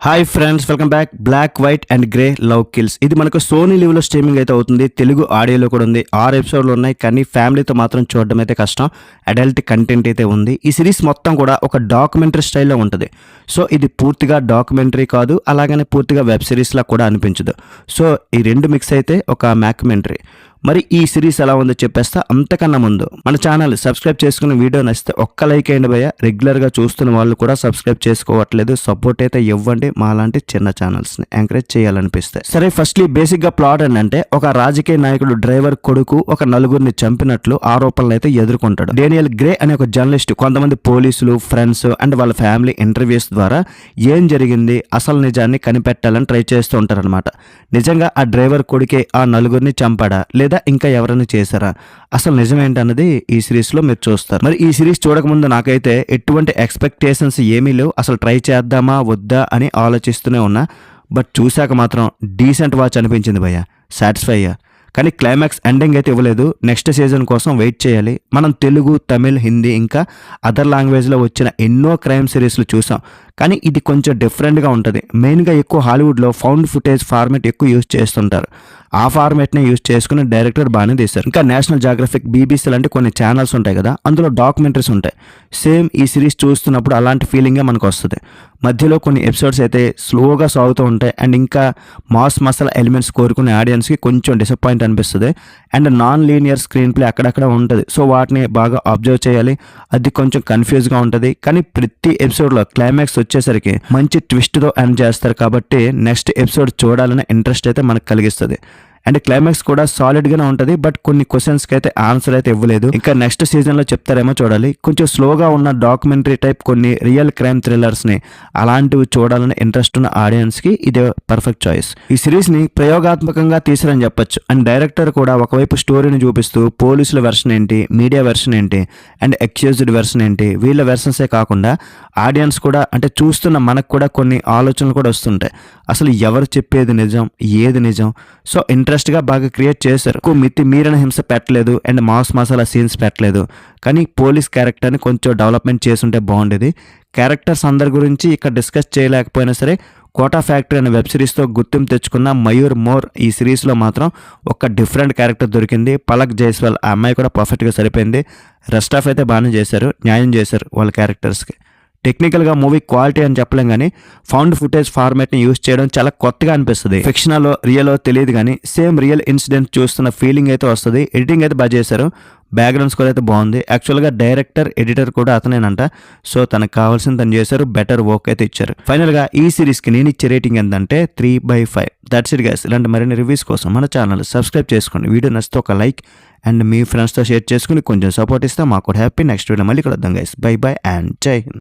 Hi friends, welcome back. Black white and grey love kills ఇది మనకు Sony లివ్లో streaming అయితే అవుతుంది. తెలుగు ఆడియోలో కూడా ఉంది. 6 ఎపిసోడ్లు ఉన్నాయి, కానీ ఫ్యామిలీతో మాత్రం చూడడం అయితే కష్టం. అడల్ట్ కంటెంట్ అయితే ఉంది. ఈ సిరీస్ మొత్తం కూడా ఒక డాక్యుమెంటరీ స్టైల్లో ఉంటుంది. సో ఇది పూర్తిగా డాక్యుమెంటరీ కాదు, అలాగనే పూర్తిగా వెబ్ సిరీస్లా కూడా అనిపించదు. సో ఈ రెండు మిక్స్ అయితే ఒక మ్యాక్యుమెంటరీ. మరి ఈ సిరీస్ ఎలా ఉందో చెప్పేస్తా. అంతకన్నా ముందు మన ఛానల్ సబ్స్క్రైబ్ చేసుకుని వీడియో నచ్చితే ఒక్క లైక్ అయ్యండి భయ్య. రెగ్యులర్గా చూస్తున్న వాళ్ళు కూడా సబ్స్క్రైబ్ చేసుకోవట్లేదు. సపోర్ట్ అయితే ఇవ్వండి. మా లాంటి చిన్న ఛానల్స్ని ఎంకరేజ్ చేయాలనిపిస్తే. సరే, ఫస్ట్లీ బేసిక్గా ప్లాట్ ఏంటంటే, ఒక రాజకీయ నాయకుడు డ్రైవర్ కొడుకు ఒక నలుగురిని చంపినట్లు ఆరోపణలు అయితే ఎదుర్కొంటాడు. డేనియల్ గ్రే అనే ఒక జర్నలిస్ట్ కొంతమంది పోలీసులు, ఫ్రెండ్స్ అండ్ వాళ్ళ ఫ్యామిలీ ఇంటర్వ్యూస్ ద్వారా ఏం జరిగింది, అసలు నిజాన్ని కనిపెట్టాలని ట్రై చేస్తూ ఉంటారనమాట. నిజంగా ఆ డ్రైవర్ కొడుకే ఆ నలుగురిని చంపాడా లేదా ఇంకా ఎవరైనా చేశారా, అసలు నిజమేంటన్నది ఈ సిరీస్లో మీరు చూస్తారు. మరి ఈ సిరీస్ చూడకముందు నాకైతే ఎటువంటి ఎక్స్పెక్టేషన్స్ ఏమీ లేవు. అసలు ట్రై చేద్దామా వద్దా అని ఆలోచిస్తూనే ఉన్నా. బట్ చూశాక మాత్రం డీసెంట్ వాచ్ అనిపించింది భయ్య. సాటిస్ఫై అయ్యా. కానీ క్లైమాక్స్ ఎండింగ్ అయితే ఇవ్వలేదు. నెక్స్ట్ సీజన్ కోసం వెయిట్ చేయాలి. మనం తెలుగు, తమిళ్, హిందీ ఇంకా అదర్ లాంగ్వేజ్లో వచ్చిన ఎన్నో క్రైమ్ సిరీస్లు చూసాం, కానీ ఇది కొంచెం డిఫరెంట్గా ఉంటుంది. మెయిన్గా ఎక్కువ హాలీవుడ్లో ఫౌండ్ ఫుటేజ్ ఫార్మేట్ ఎక్కువ యూజ్ చేస్తుంటారు. ఆ ఫార్మేట్ని యూజ్ చేసుకుని డైరెక్టర్ బాగానే తీశారు. ఇంకా నేషనల్ జాగ్రఫిక్, బీబీసీ లాంటి కొన్ని ఛానల్స్ ఉంటాయి కదా, అందులో డాక్యుమెంటరీస్ ఉంటాయి. సేమ్ ఈ సిరీస్ చూస్తున్నప్పుడు అలాంటి ఫీలింగే మనకు వస్తుంది. మధ్యలో కొన్ని ఎపిసోడ్స్ అయితే స్లోగా సాగుతూ ఉంటాయి అండ్ ఇంకా మాస్ మసాలా ఎలిమెంట్స్ కోరుకునే ఆడియన్స్కి కొంచెం డిసప్పాయింట్ అనిపిస్తుంది. And non linear screen play అక్కడక్కడ ఉంటుంది. సో వాటిని బాగా అబ్జర్వ్ చేయాలి. అది కొంచెం కన్ఫ్యూజ్గా ఉంటుంది. కానీ ప్రతి ఎపిసోడ్లో క్లైమాక్స్ వచ్చేసరికి మంచి ట్విస్ట్తో ఎండ్ చేస్తారు. కాబట్టి నెక్స్ట్ ఎపిసోడ్ చూడాలనే ఇంట్రెస్ట్ అయితే మనకు కలిగిస్తుంది. అండ్ క్లైమాక్స్ కూడా సాలిడ్గానే ఉంటుంది. బట్ కొన్ని క్వశ్చన్స్కి అయితే ఆన్సర్ అయితే ఇవ్వలేదు. ఇంకా నెక్స్ట్ సీజన్లో చెప్తారేమో చూడాలి. కొంచెం స్లోగా ఉన్న డాక్యుమెంటరీ టైప్ కొన్ని రియల్ క్రైమ్ థ్రిల్లర్స్ని అలాంటివి చూడాలని ఇంట్రెస్ట్ ఉన్న ఆడియన్స్కి ఇదే పర్ఫెక్ట్ చాయిస్. ఈ సిరీస్ని ప్రయోగాత్మకంగా తీసారని చెప్పొచ్చు. అండ్ డైరెక్టర్ కూడా ఒకవైపు స్టోరీని చూపిస్తూ పోలీసుల వెర్షన్ ఏంటి, మీడియా వెర్షన్ ఏంటి అండ్ అక్యూజ్డ్ వెర్షన్ ఏంటి, వీళ్ళ వెర్షన్సే కాకుండా ఆడియన్స్ కూడా, అంటే చూస్తున్న మనకు కూడా కొన్ని ఆలోచనలు కూడా వస్తుంటాయి. అసలు ఎవరు చెప్పేది నిజం, ఏది నిజం. సో ఇంట్రెస్ట్గా బాగా క్రియేట్ చేశారు. మితి మీరిన హింస పెట్టలేదు అండ్ మాస్ మసాలా సీన్స్ పెట్టలేదు. కానీ పోలీస్ క్యారెక్టర్ని కొంచెం డెవలప్మెంట్ చేసుంటే బాగుండేది. క్యారెక్టర్స్ అందరి గురించి ఇక్కడ డిస్కస్ చేయలేకపోయినా సరే, కోటా ఫ్యాక్టరీ అనే వెబ్ సిరీస్తో గుర్తింపు తెచ్చుకున్న మయూర్ మోర్ ఈ సిరీస్లో మాత్రం ఒక డిఫరెంట్ క్యారెక్టర్ దొరికింది. పలక్ జైస్వాల్, ఆ అమ్మాయి కూడా పర్ఫెక్ట్గా సరిపోయింది. రెస్ట్ ఆఫ్ అయితే బాగానే చేశారు, న్యాయం చేశారు వాళ్ళ క్యారెక్టర్స్కి. టెక్నికల్గా మూవీ క్వాలిటీ అని చెప్పలేం, కానీ ఫౌండ్ ఫుటేజ్ ఫార్మాట్ని యూజ్ చేయడం చాలా కొత్తగా అనిపిస్తుంది. ఫిక్షనలో రియలో తెలియదు, కానీ సేమ్ రియల్ ఇన్సిడెంట్ చూస్తున్న ఫీలింగ్ అయితే వస్తుంది. ఎడిటింగ్ అయితే బాగా చేశారు. బ్యాక్గ్రౌండ్ స్కోర్ అయితే బాగుంది. యాక్చువల్గా డైరెక్టర్, ఎడిటర్ కూడా అతనేనంట. సో తనకు కావాల్సింది తను చేశారు. బెటర్ వర్క్ అయితే ఇచ్చారు. ఫైనల్గా ఈ సిరీస్కి నేను ఇచ్చే రేటింగ్ ఏంటంటే 3/5. That's it guys. ఇలాంటి మరిన్ని రివ్యూస్ కోసం మన ఛానల్ సబ్స్క్రైబ్ చేసుకోండి. వీడియో నచ్చితే ఒక లైక్ అండ్ మీ ఫ్రెండ్స్తో షేర్ చేసుకుని కొంచెం సపోర్ట్ ఇస్తే మాకు కూడా హ్యాపీ. నెక్స్ట్ వీడియో మళ్ళీ కలుద్దాం గైస్. బై బై అండ్ జై హింద్.